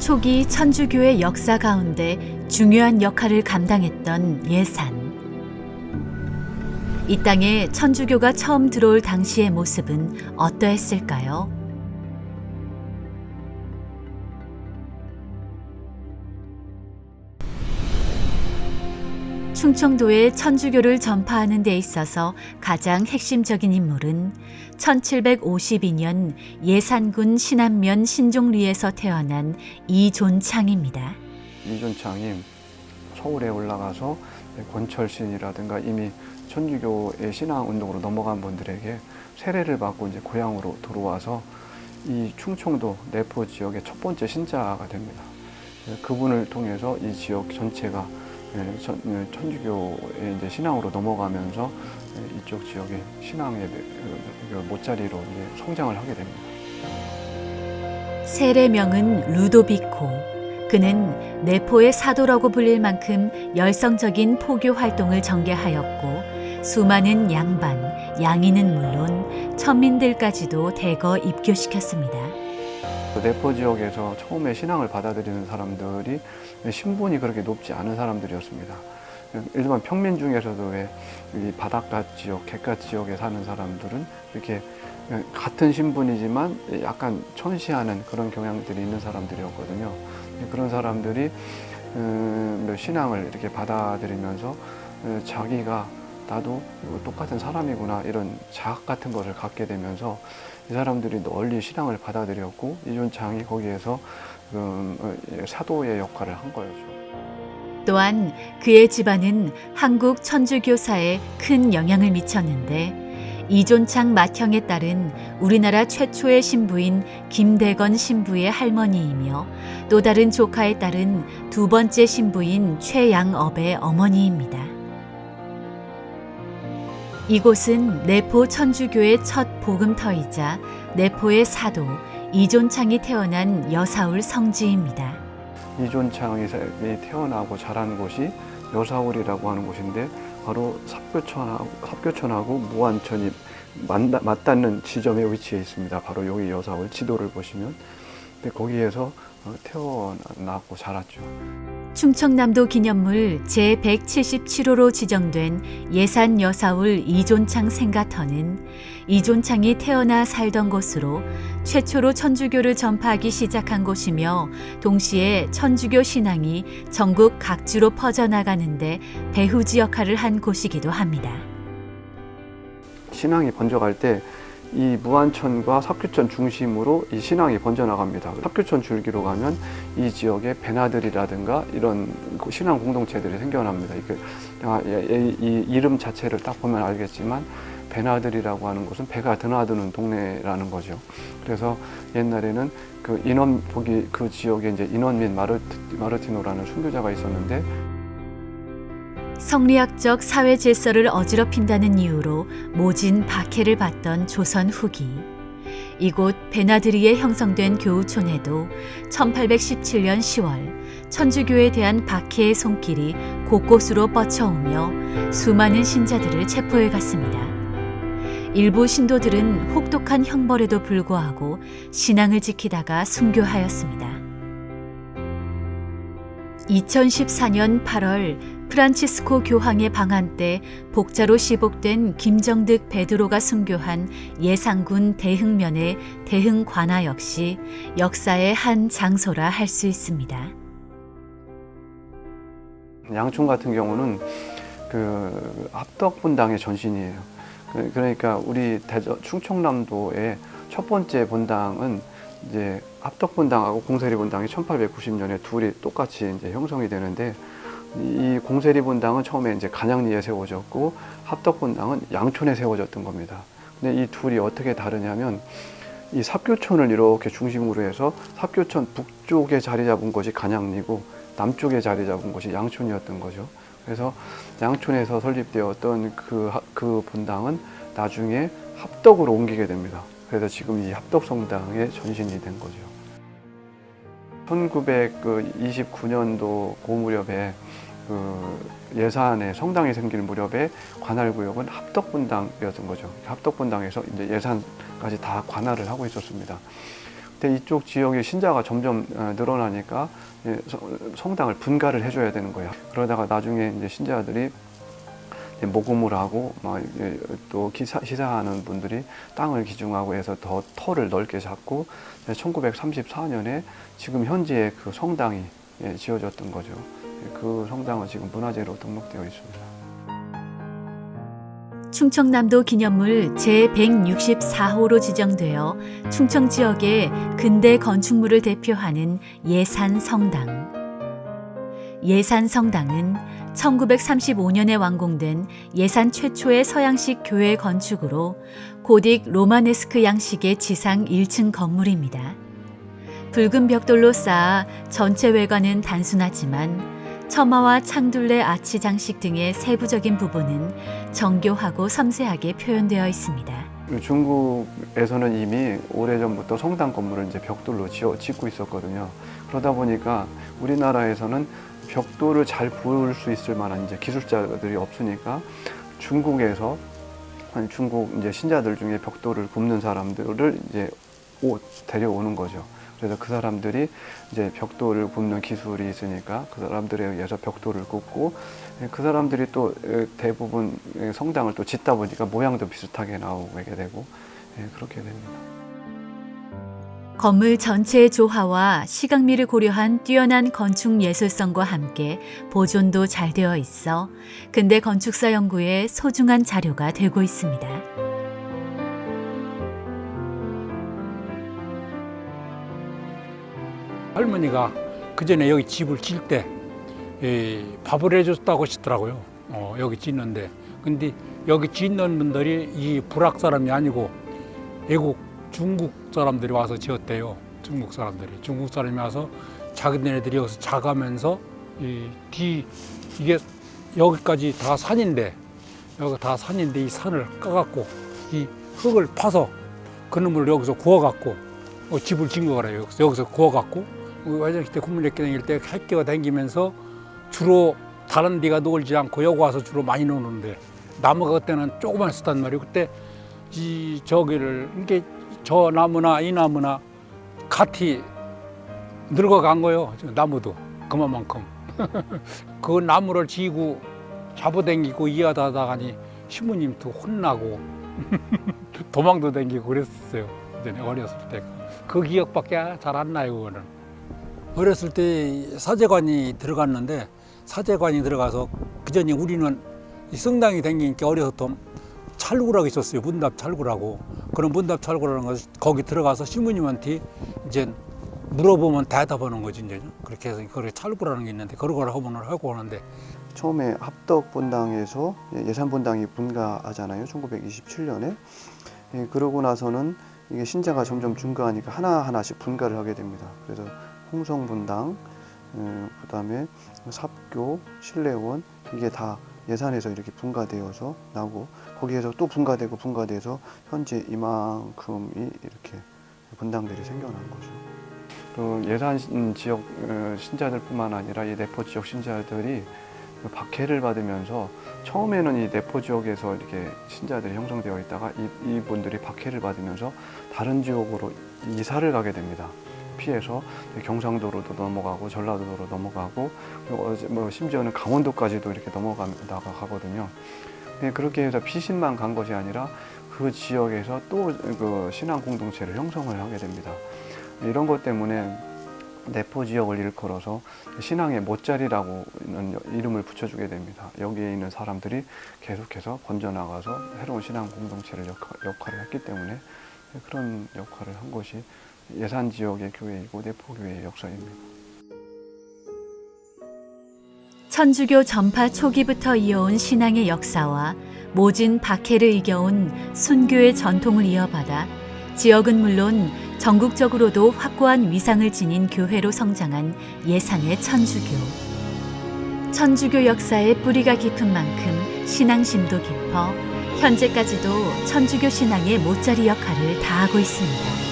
초기 천주교의 역사 가운데 중요한 역할을 감당했던 예산. 이 땅에 천주교가 처음 들어올 당시의 모습은 어떠했을까요? 충청도에 천주교를 전파하는 데 있어서 가장 핵심적인 인물은 1752년 예산군 신안면 신종리에서 태어난 이존창입니다. 이존창이 서울에 올라가서 권철신이라든가 이미 천주교의 신앙 운동으로 넘어간 분들에게 세례를 받고 이제 고향으로 들어와서 이 충청도 내포 지역의 첫 번째 신자가 됩니다. 그분을 통해서 이 지역 전체가 천주교의 이제 신앙으로 넘어가면서 이쪽 지역의 신앙의 못자리로 이제 성장을 하게 됩니다. 세례명은 루도비코. 그는 내포의 사도라고 불릴 만큼 열성적인 포교 활동을 전개하였고 수많은 양반, 양인은 물론 천민들까지도 대거 입교시켰습니다. 내포 지역에서 처음에 신앙을 받아들이는 사람들이 신분이 그렇게 높지 않은 사람들이었습니다. 일반 평민 중에서도 왜 이 바닷가 지역, 갯가 지역에 사는 사람들은 이렇게 같은 신분이지만 약간 천시하는 그런 경향들이 있는 사람들이었거든요. 그런 사람들이 신앙을 이렇게 받아들이면서 자기가 나도 똑같은 사람이구나 이런 자학 같은 것을 갖게 되면서 이 사람들이 널리 신앙을 받아들였고 이존창이 거기에서 사도의 역할을 한 거였죠. 또한 그의 집안은 한국 천주교사에 큰 영향을 미쳤는데 이존창 맏형에 따른 우리나라 최초의 신부인 김대건 신부의 할머니이며 또 다른 조카에 따른 두 번째 신부인 최양업의 어머니입니다. 이곳은 내포 천주교의 첫 복음터이자 내포의 사도 이존창이 태어난 여사울 성지입니다. 이존창이 태어나고 자란 곳이 여사울이라고 하는 곳인데 바로 삽교천하고 무안천이 맞닿는 지점에 위치해 있습니다. 바로 여기 여사울 지도를 보시면 거기에서 태어나고 자랐죠. 충청남도 기념물 제177호로 지정된 예산 여사울 이존창 생가터는 이존창이 태어나 살던 곳으로 최초로 천주교를 전파하기 시작한 곳이며 동시에 천주교 신앙이 전국 각지로 퍼져나가는데 배후지 역할을 한 곳이기도 합니다. 신앙이 번져갈 때 이 무안천과 삽교천 중심으로 이 신앙이 번져나갑니다. 삽교천 줄기로 가면 이 지역에 배나들이라든가 이런 신앙 공동체들이 생겨납니다. 이 이름 자체를 딱 보면 알겠지만 배나들이라고 하는 곳은 배가 드나드는 동네라는 거죠. 그래서 옛날에는 그 지역에 이제 인원민 마르티노라는 순교자가 있었는데 성리학적 사회 질서를 어지럽힌다는 이유로 모진 박해를 받던 조선 후기. 이곳 베나드리에 형성된 교우촌에도 1817년 10월 천주교에 대한 박해의 손길이 곳곳으로 뻗쳐오며 수많은 신자들을 체포해 갔습니다. 일부 신도들은 혹독한 형벌에도 불구하고 신앙을 지키다가 순교하였습니다. 2014년 8월 프란치스코 교황의 방한 때 복자로 시복된 김정득 베드로가 순교한 예산군 대흥면의 대흥관아 역시 역사의 한 장소라 할 수 있습니다. 양촌 같은 경우는 합덕분당의 전신이에요. 그러니까 우리 충청남도의 첫 번째 본당은 이제 합덕분당하고 공세리분당이 1890년에 둘이 똑같이 이제 형성이 되는데 이 공세리분당은 처음에 이제 간양리에 세워졌고 합덕분당은 양촌에 세워졌던 겁니다. 근데 이 둘이 어떻게 다르냐면 이 삽교촌을 이렇게 중심으로 해서 삽교촌 북쪽에 자리 잡은 것이 간양리고 남쪽에 자리 잡은 것이 양촌이었던 거죠. 그래서 양촌에서 설립되었던 그 본당은 나중에 합덕으로 옮기게 됩니다. 그래서 지금 이 합덕성당의 전신이 된 거죠. 1929년도 그 무렵에 예산에 성당이 생길 무렵에 관할구역은 합덕분당이었던 거죠. 합덕분당에서 이제 예산까지 다 관할을 하고 있었습니다. 근데 이쪽 지역의 신자가 점점 늘어나니까 성당을 분가를 해줘야 되는 거예요. 그러다가 나중에 이제 신자들이 모금을 하고 또 시사하는 분들이 땅을 기증하고 해서 더 터를 넓게 잡고 1934년에 지금 현재의 그 성당이 지어졌던 거죠. 그 성당은 지금 문화재로 등록되어 있습니다. 충청남도 기념물 제164호로 지정되어 충청 지역의 근대 건축물을 대표하는 예산성당. 예산성당은 1935년에 완공된 예산 최초의 서양식 교회 건축으로 고딕 로마네스크 양식의 지상 1층 건물입니다. 붉은 벽돌로 쌓아 전체 외관은 단순하지만 처마와 창둘레 아치 장식 등의 세부적인 부분은 정교하고 섬세하게 표현되어 있습니다. 중국에서는 이미 오래전부터 성당 건물을 이제 벽돌로 짓고 있었거든요. 그러다 보니까 우리나라에서는 벽돌을 잘 부을 수 있을 만한 이제 기술자들이 없으니까 중국 이제 신자들 중에 벽돌을 굽는 사람들을 이제 데려오는 거죠. 그래서 그 사람들이 이제 벽돌을 굽는 기술이 있으니까 그 사람들에 의해서 벽돌을 굽고 그 사람들이 또 대부분 성당을 또 짓다 보니까 모양도 비슷하게 나오게 되고 그렇게 됩니다. 건물 전체의 조화와 시각미를 고려한 뛰어난 건축 예술성과 함께 보존도 잘 되어 있어 근대 건축사 연구에 소중한 자료가 되고 있습니다. 할머니가 그 전에 여기 집을 질 때 밥을 해줬다고 하시더라고요. 여기 짓는데. 근데 여기 짓는 분들이 이 불악 사람이 아니고 외국 중국 사람들이 와서 지었대요. 중국 사람이 와서 자기네들이 여기서 자가면서 이게 여기까지 다 산인데 여기 다 산인데 이 산을 까갖고 이 흙을 파서 그놈을 여기서 구워갖고 집을 진 거래요. 여기서 구워갖고 와이장 때 국민학교 다닐 때 학교가 다니면서 주로 다른 데가 놀지 않고 여기 와서 주로 많이 노는데 나무가 그때는 조그만 쓰단 말이에요. 그때 저기를 이게 저 나무나 이 나무나 같이 늙어간 거예요. 나무도 그만큼. 그 나무를 지고 잡아당기고 이하다 하다가니 신부님도 혼나고 도망도 다니고 그랬었어요. 이제 어렸을 때. 그 기억밖에 잘 안 나요, 그거는. 어렸을 때 사제관이 들어갔는데 사제관이 들어가서 그전에 우리는 이 성당이 다니니까 어려서 찰구라고 있었어요. 문답 찰구라고. 그런 문답 찰구라는 것을 거기 들어가서 신부님한테 이제 물어보면 대답하는 거지 이제. 그렇게 해서 그게 찰구라는 게 있는데 그런 걸 하고 하는데 처음에 합덕본당에서 예산본당이 분가하잖아요. 1927년에. 그러고 나서는 이게 신자가 점점 증가하니까 하나하나씩 분가를 하게 됩니다. 그래서 홍성분당, 그다음에 삽교, 신례원 이게 다 예산에서 이렇게 분가되어서 나오고 거기에서 또 분가돼서 현재 이만큼이 이렇게 분당들이 생겨난 거죠. 또 예산 지역 신자들뿐만 아니라 이 내포 지역 신자들이 박해를 받으면서 처음에는 이 내포 지역에서 이렇게 신자들이 형성되어 있다가 이분들이 박해를 받으면서 다른 지역으로 이사를 가게 됩니다. 피해서 경상도로도 넘어가고 전라도로 넘어가고 심지어는 강원도까지도 이렇게 넘어가거든요. 그렇게 해서 피신만 간 것이 아니라 그 지역에서 또 그 신앙 공동체를 형성을 하게 됩니다. 이런 것 때문에 내포 지역을 일컬어서 신앙의 못자리라고 이름을 붙여주게 됩니다. 여기에 있는 사람들이 계속해서 번져나가서 새로운 신앙 공동체를 역할을 했기 때문에 그런 역할을 한 것이 예산 지역의 교회이고 내포 교회의 역사입니다. 천주교 전파 초기부터 이어온 신앙의 역사와 모진 박해를 이겨온 순교의 전통을 이어받아 지역은 물론 전국적으로도 확고한 위상을 지닌 교회로 성장한 예산의 천주교. 천주교 역사의 뿌리가 깊은 만큼 신앙심도 깊어 현재까지도 천주교 신앙의 못자리 역할을 다하고 있습니다.